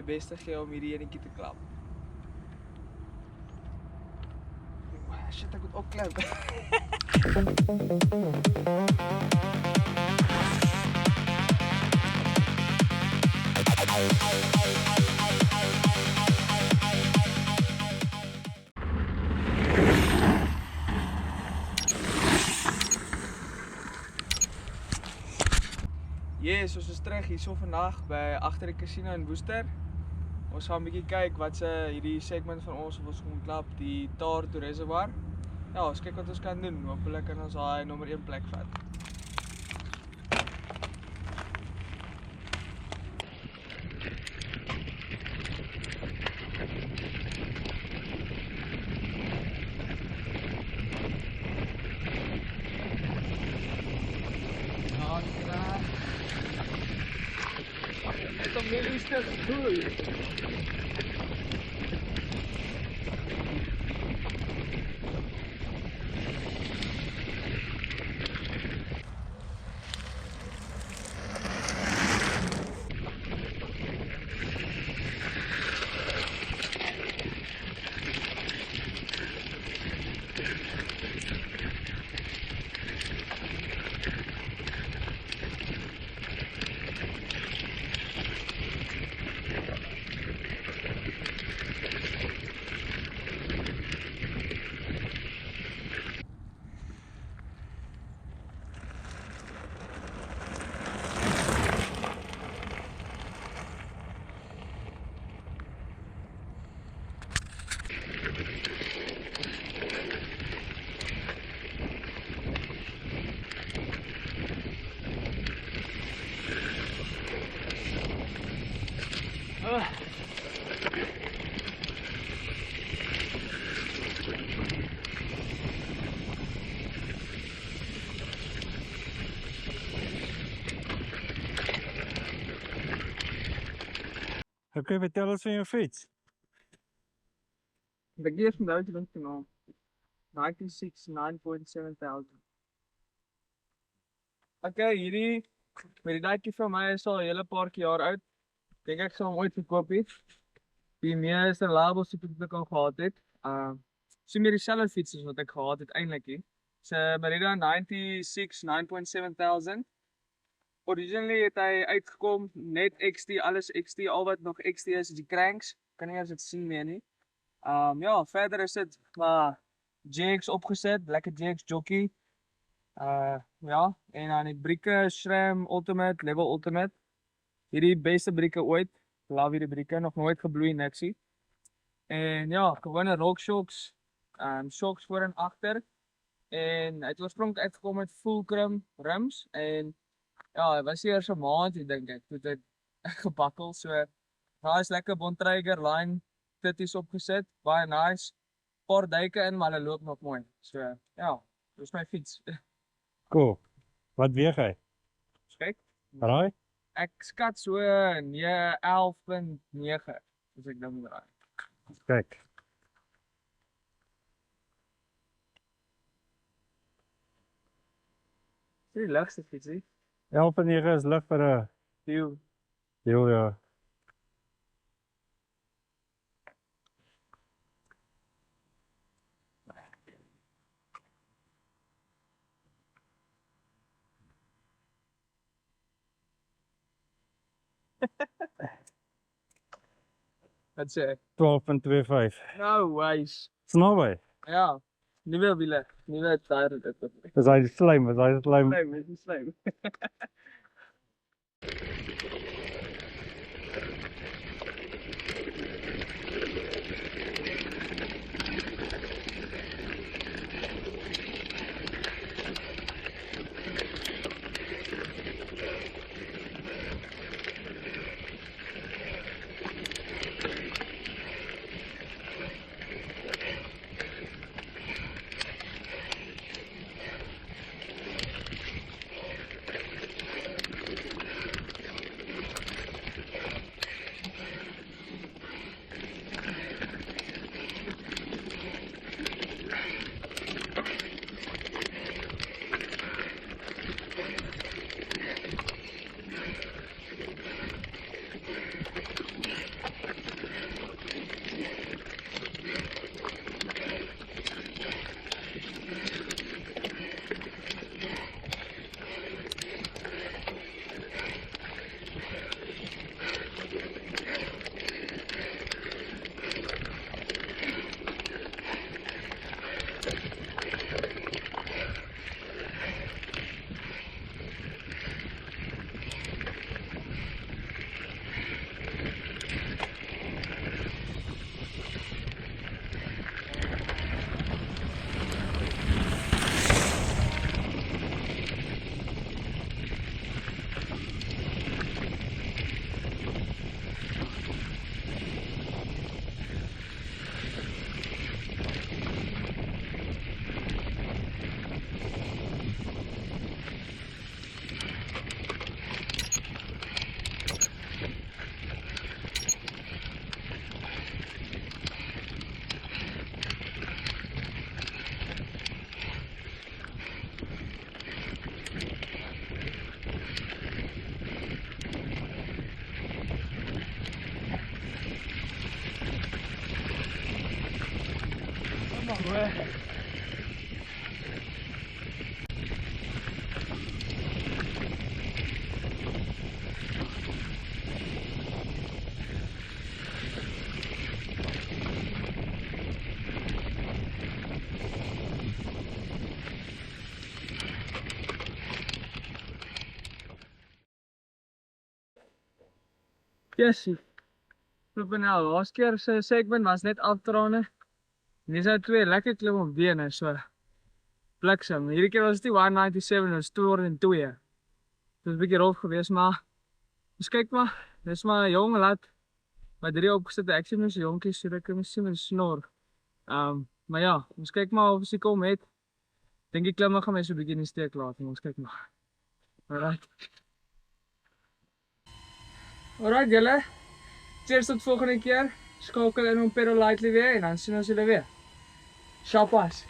bes te gee om hierdie enetjie te klap. Shit, ek moet opklim. Yes, ons is terug hierso vandag by agter die casino in Woester. Ons gaan 'n bietjie kyk wat se hierdie segment van ons of ons gaan klap, die Taart Reservoir. Ja, ons kyk wat ons kan doen. Hoopelik kan ons daai nommer 1 plek vat. Dit is meer rustig goed. Okay, vertel ons van jou fiets. Ek gee van daai ding genoem. 96 9.7,000. Okay, hierdie met die daadjie van my is al 'n hele paar jaar oud. Dink ek sal hom ooit verkoop het. Die meeste labels wat ek al gehad het. So meer dieselfde fiets as wat ek gehad het eintlik hier. So Merida 96 9.7,000. Originally het hy uitgekom net XT, alles XT, al wat nog XT is die cranks. Kan nie eens dit sien meer nie. Ja, verder is dit maar GX opgeset, lekker GX jockey. Ja, en dan die brieke SRAM Ultimate, Level Ultimate. Hierdie beste brieke ooit. Love hierdie brieke, nog nooit gebloei niksie. En ja, gewone RockShox, shocks voor en agter. En hy het oorspronklik uitgekom met fulcrum rims en ja, hy was hier so 'n maand, dink ek, toe dit gebakkel. So daar is lekker Bontrager line 30's opgesit, baie nice. Paar duike in, maar hulle loop nog mooi. So ja, dis my fiets. Cool. Wat weeg hy? Kyk, Raai? ek skat so 11.9 as ek dink raai. Kyk. Dis die ligste fietsie. 11.9 is lig vir 'n Deal. deel, ja. Wat sê ek? 12.25. No ways. Snaby. Ja, nuwe wiele, nuwe tyre dit. Is hy slim, is hy slim. Nee, dit is slim. Yes, flipping hell, last keer se segment was net aftrane. En dis nou 2 lekker klim op bene, so bliksem. Hierdie keer was dit nie 197, dit was 202. Dit was 'n bietjie rof geweest, maar ons kyk maar, dis maar 'n jong lad wat 3 opgesit het. Ek sien mens jonkies, so ek kan sien met snor. Maar ja, ons kyk maar of sy kom het. Dink die klimme gaan my so 'n bietjie in die steek laat, en ons kyk maar. Alright. Alright julle. Cheers tot volgende keer. Skakel in op Pedal Lightly weer en dan sien ons julle weer. Shapas.